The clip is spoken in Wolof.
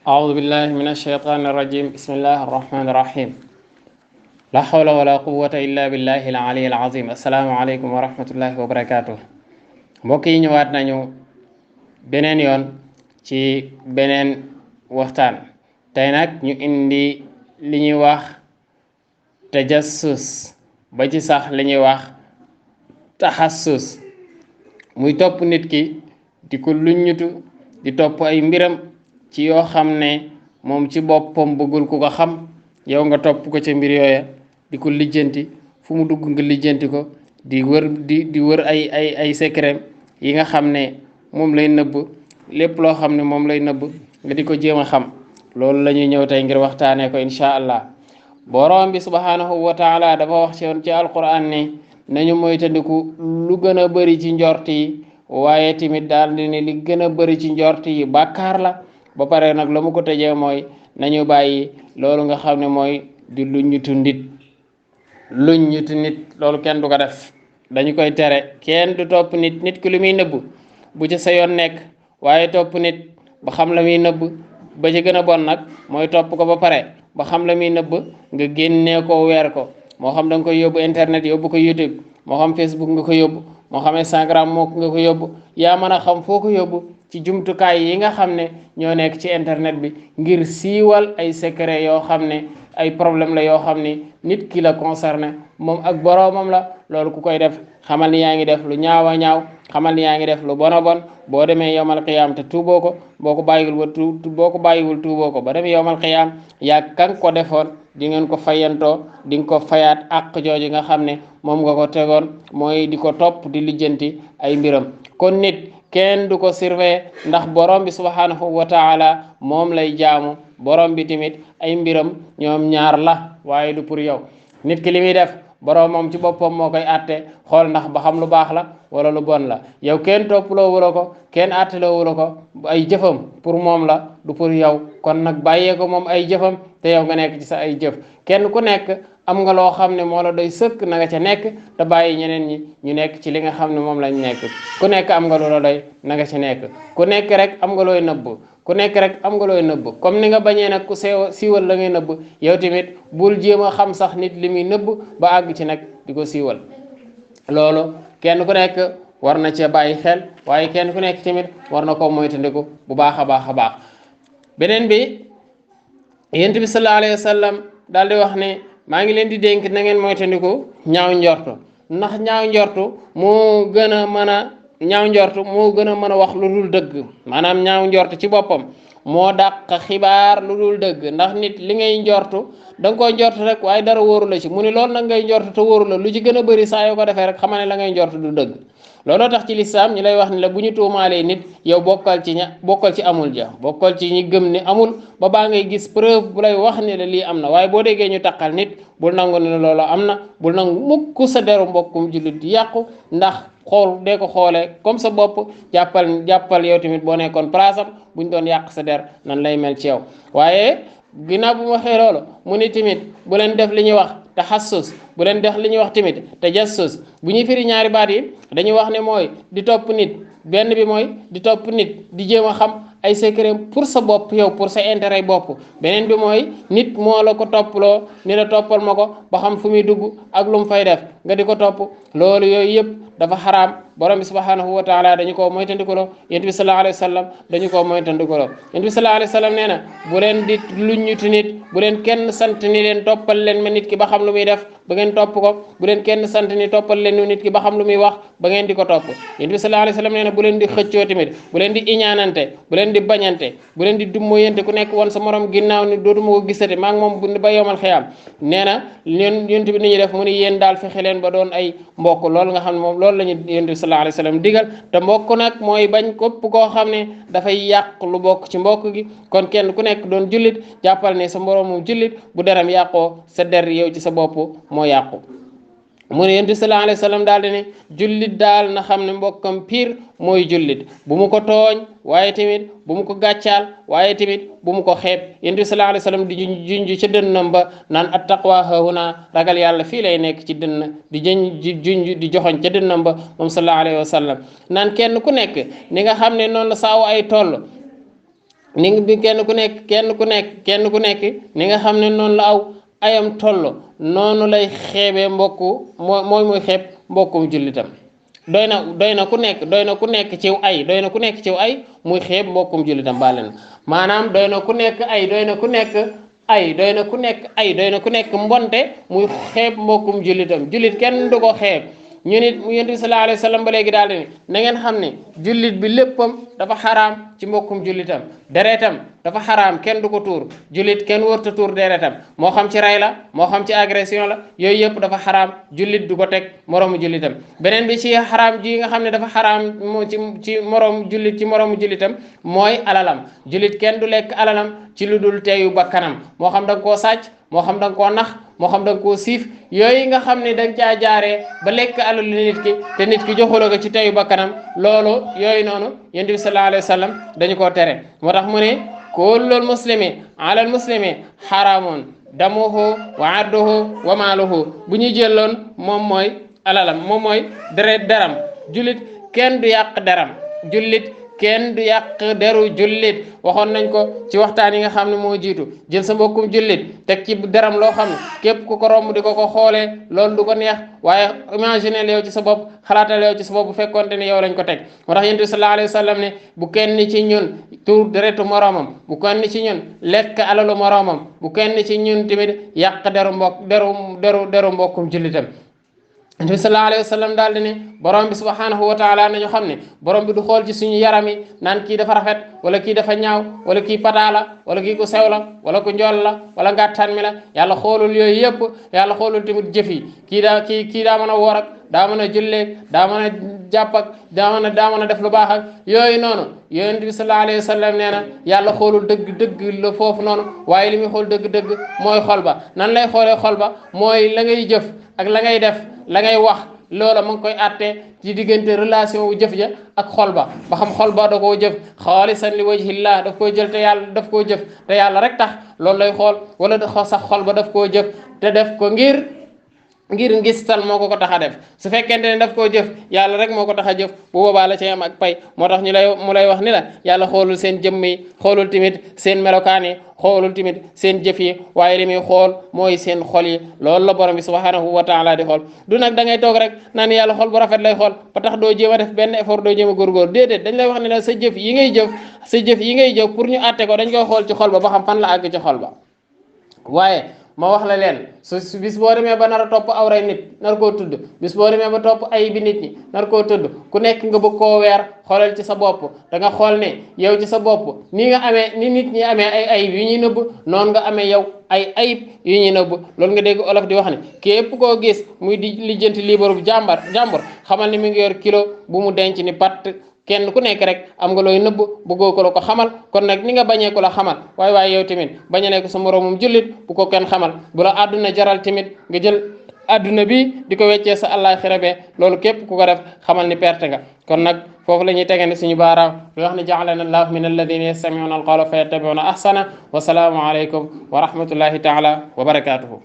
أعوذ بالله من الشيطان الرجيم بسم الله الرحمن الرحيم لا حول ولا قوة إلا بالله العلي العظيم السلام عليكم ورحمة الله وبركاته mbokk yi ñëwaat nañu beneen yoon ci beneen waxtaan tey nag ñu indi li ñuy wax tajassus ba ci sax li ñuy wax taxassus muy topp nit ki di ko luññutu di topp ay mbiram ci yoo xam ne moom ci boppam bëggul ku ko xam yow nga topp ko ca mbir yooya di ko lijjanti fu mu dugg nga lijjanti ko di wër ay secret yi nga xam ne moom lay nëbb lépp loo xam ne moom lay nëbb nga di ko jéem a xam loolu la ñuy ñëw tey ngir waxtaanee ko incha allah borom bi subhanahu wa taala dafa wax ci alquran ni nañu moytandiku lu gën a bëri ci njort yi waaye tamit daal di ne li gën a bëri ci njort yi bàkkaar la ba pare nag la mu ko tëjee mooy nañu bàyyi loolu nga xam ne mooy di luññutu nit loolu kenn du ko def dañu koy tere kenn du topp nit ki lu muy nëbb bu ci sa yoon nekk waaye topp nit ba xam la muy nëbb ba ci gën a bon nag mooy topp ko ba pare ba xam la muy nëbb nga génnee ko weer ko moo xam da nga koy yóbbu internet yóbbu ko YouTube moo xam Facebook nga ko yóbbu moo xam Instagram moo nga ko yóbbu yaa mën a xam foo ko yóbbu ci jumtukaay yi nga xam ne ñoo nekk ci internet bi ngir siiwal ay secret yoo xam ne ay problème la yoo xam ni nit ki la concerné moom ak boroomam la loolu ku koy def xamal ni yaa ngi def lu ñaaw a ñaaw xamal ni yaa ngi def lu bon a bon boo demee yowmal qiyaam te tuuboo ko boo ko bàyyiwul tuuboo ko ba demee yowmal qiyaam yaa kan ko defoon di ngeen ko fayantoo di nga ko fayaat àq jooju nga xam ne moom nga ko tegoon mooy di ko topp di lijjanti ay mbiram kon nit kenn du ko surveiller ndax borom bi subhanahu wa taala moom lay jaamu borom bi tamit ay mbiram ñoom ñaar la waaye du pour yow nit ki li muy def borom moom ci boppam moo koy àtte xool ndax ba xam lu baax la wala lu bon la yow kenn topploo wula ko kenn àtteloo wula ko ay jëfam pour moom la du pour yow kon nag bàyyee ko moom ay jëfam te yow nga nekk ci sa ay jëf kenn ku nekk am nga loo xam ne moo la doy sëkk na nga ca nekk te bàyyi ñeneen ñi ñu nekk ci li nga xam ne moom lañ nekk ku nekk am nga lu la doy na nga ca nekk ku nekk rek am nga looy nëbb ku nekk rek am nga looy nëbb comme ni nga bañee nag ku siiwal la ngay nëbb yow tamit bul jéem a xam sax nit li muy nëbb ba àgg ci nag di ko siiwal loolu kenn ku nekk war na cee bàyyi xel waaye kenn ku nekk tamit war na ko moytandiku bu baax a baax beneen bi yonent bi sallallahu alayhi wa sallam daal di wax ne maa ngi leen di dénk na ngeen moytandiku ñaaw njortu ndax ñaaw njortu moo gën a mën a wax lu dul dëgg maanaam ñaaw njortu ci boppam moo dàq xibaar lu dul dëgg ndax nit li ngay njortu da nga koy njortu rek waaye dara wóoru la ci mu ni loolu nag ngay njortu te wóoru la lu ci gën a bëri saa yoo ko defee rek xamal ne la ngay njortu du dëgg looloo tax ci lislaam ñi lay wax ni la bu ñu tuumaalee nit yow bokkal ci amul ja bokkal ci ñi gëm ni amul ba baa ngay gis preuve bu lay wax ni la lii am na waaye boo déggee ñu taqal nit bul nangu ne loolu am na bul nangu mukk sa deru mbokkum jullit di yàqu ndax xool dee ko xoolee comme sa bopp jàppal yow tamit boo nekkoon place am buñ doon yàq sa der nan lay mel ci yow waaye ginnaaw bu mu waxee loolu mu ni tamit bu leen def li ñuy wax taxassus bu leen def li ñuy wax tamit tajassus bu ñuy firi ñaari baat yi dañuy wax ne mooy di topp nit benn bi mooy di topp nit di jéem a xam ay secret pour sa bopp yow pour sa intérêt bopp beneen bi mooy nit moo la ko topploo ni la toppal ma ko ba xam fu muy dugg ak lu mu fay def nga di ko topp loolu yooyu yëpp dafa xaraam borom bi subhanahu wa taala dañu koo moytandikuloo yonent bi sallallahu alayhi wa sallam dañu koo moytandikuloo yonent bi sallallahu alayhi wa sallam nee na bu leen di luññuti nit bu leen kenn sant ni leen toppal leen ma nit ki ba xam lu muy def ba ngeen topp ko bu leen kenn sant ni toppal leen nit ki ba xam lu muy wax ba ngeen di ko topp yonent bi sallallahu alayhi wa sallam nee na bu leen di xëccoo tamit bu leen di iñaanante bu leen di bañante bu leen di dummoyante ku nekk woon sa morom ginnaaw ni dootuma ko gisati maa ngi moom bu ba yowmal xiyaam nee na yonent bi ni ñuy def mu ni yéen daal fexe leen ba doon ay mbokk loolu nga xam ne moom loolu la ñu yonent bi sallallahu alayhi wa sallam digal te mbokk nag mooy bañ képp koo xam ne dafay yàq lu bokk ci mbokk gi kon kenn ku nekk doon jullit jàppal ne sa moroomu jullit bu deram yàqoo sa der yow ci sa bopp moo yàqu mu ne yonent bi sallallahu alayhi wa sallam daal di ne jullit daal na xam ne mbokkam piir mooy jullit bu mu ko tooñ waaye tamit bu mu ko gàccaal waaye tamit bu mu ko xeeb yonent bi sallallahu alayhi wa sallam di junj ca dënnam ba naan attaqwa hahuna ragal yàlla fii lay nekk ci dënn di junj di joxoñ ca dënnam ba moom sallallahu alayhi wa sallam naan kenn ku nekk ni nga xam ne noonu la saaw ay toll ni ngi bi kenn ku nekk ni nga xam ne noonu la aw ayam toll noonu lay xeebee mbokku mooy muy xeeb mbokkum jullitam doy na ku nekk ciw ay muy xeeb mbokkum jullitam baale na maanaam doy na ku nekk ay doy na ku nekk ay doy na ku nekk ay doy na ku nekk mbonte muy xeeb mbokkum jullitam jullit kenn du ko xeeb ñu nit mu yonent bi sallallahu alayhi wa sallam ba léegi daal ni na ngeen xam ne jullit bi léppam dafa xaraam ci mbokkum jullitam deretam dafa xaraam kenn du ko tuur jullit kenn wërta tuur deretam moo xam ci rey la moo xam ci agression la yooyu yëpp dafa xaraam jullit du ko teg moroomu jullitam beneen bi ci xaraam ji nga xam ne dafa xaraam ci moroomu jullitam mooy alalam jullit kenn du lekk alalam ci lu dul teeyu bakkanam moo xam da nga koo sàcc moo xam da nga koo nax moo xam da nga koo siif yooyu nga xam ne da nga caa jaaree ba lekk alalu nit ki te nit ki joxuloo ko ci teyu bakkanam loolu yooyu noonu yonent bi sallallahu alayhi wa sallam dañu koo tere moo tax mu ne kullul muslimi alal muslimi xaraamun damuhu wa arduhu wa maaluhu bu ñuy jëloon moom mooy alalam moom mooy deram jullit kenn du yàq deram jullit kenn du yàq deru jullit waxoon nañ ko ci waxtaan yi nga xam ne moo jiitu jël sa mbokkum jullit teg ci deram loo xam ne képp ku ko romb di ko xoolee loolu du ko neex waaye imaginer yow ci sa bopp xalaatal yow ci sa bopp bu fekkoonte ne yow lañ ko teg moo tax yonent bi sallallahu alayhi wa sallam ne bu kenn ci ñun tuur deretu moroomam bu kenn ci ñun lekk alalu moroomam bu kenn ci ñun tamit yàq deru mbokkum jullitam yonent bi sallallahu alayhi wa sallam daal di ne borom bi subhanahu wa taala nañu xam ne borom bi du xool ci suñu yaram yi naan kii dafa rafet wala kii dafa ñaaw wala kii pataala wala kii ku sew la wala ku njool la wala ngàttaan mi la yàlla xoolul yooyu yëpp yàlla xoolul tamit jëf yi kii daa mën a woor ak daa mën a julleeg daa mën a jàpp ak daa mën a def lu baax ak yooyu noonu yonent bi sallallahu alayhi wa sallam nee na yàlla xoolul dëgg la foofu noonu waaye li muy xool dëgg mooy xol ba nan lay xoolee xol ba mooy la ngay jëf ak la ngay def la ngay wax loola mu ngi koy àtte ci diggante relation wu jëf ja ak xol ba xam xol ba da koo jëf xaalisan li wajhillah daf koo jël te yàlla daf koo jëf te yàlla rek tax loolu lay xool wala da sax xol ba daf koo jëf te def ko ngir ngistal moo ko tax a def su fekkente ne daf koo jëf yàlla rek moo ko tax a jëf bu boobaa la ci am ak pay moo tax mu lay wax ni la yàlla xoolul seen jëmm yi xoolul tamit seen melokaan yi xoolul tamit seen jëf yi waaye li muy xool mooy seen xol yi loolu la borom bi subhanahu wa taala di xool du nag da ngay toog rek naan yàlla xol bu rafet lay xool ba tax doo jéem a def benn effort doo jéem a góorgóor déedéet dañ lay wax ne la sa jëf yi ngay jëf pour ñu àtte ko dañ koy xool ci xol ba xam fan la àgg ci xol ba waaye ma wax la leen su bis boo demee ba nar a topp awray nit nar koo tudd bis boo demee ba topp ay bi nit ñi nar koo tudd ku nekk nga bëgg koo weer xoolal ci sa bopp da nga xool ne yow ci sa bopp ni nga amee ni nit ñi amee ay ayib yu ñuy nëbb noonu nga amee yow ay ayib yu ñuy nëbb loolu nga dégg olof di wax ne képp koo gis muy di lijjanti liibaru jàmbur xamal ni mi ngi yor kilo bu mu denc ni patt kenn ku nekk rek am nga looy nëbb bëggoo ko la ko xamal kon nag ni nga bañee ko la xamal waaye yow tamit bañ a nekk sa moroomum jullit bu ko kenn xamal bu la àdduna jaral tamit nga jël àdduna bi di ko weccee sa àllaaxira be loolu képp ku ko def xamal ni perte nga kon nag foofu la ñuy tegandi suñu baaraam di wax ne ja'alana allahu min alladina yastami'una alqawla fa yattabi'una ahsana wa salaamu alaykum wa rahmatullahi taala wa barakatuhu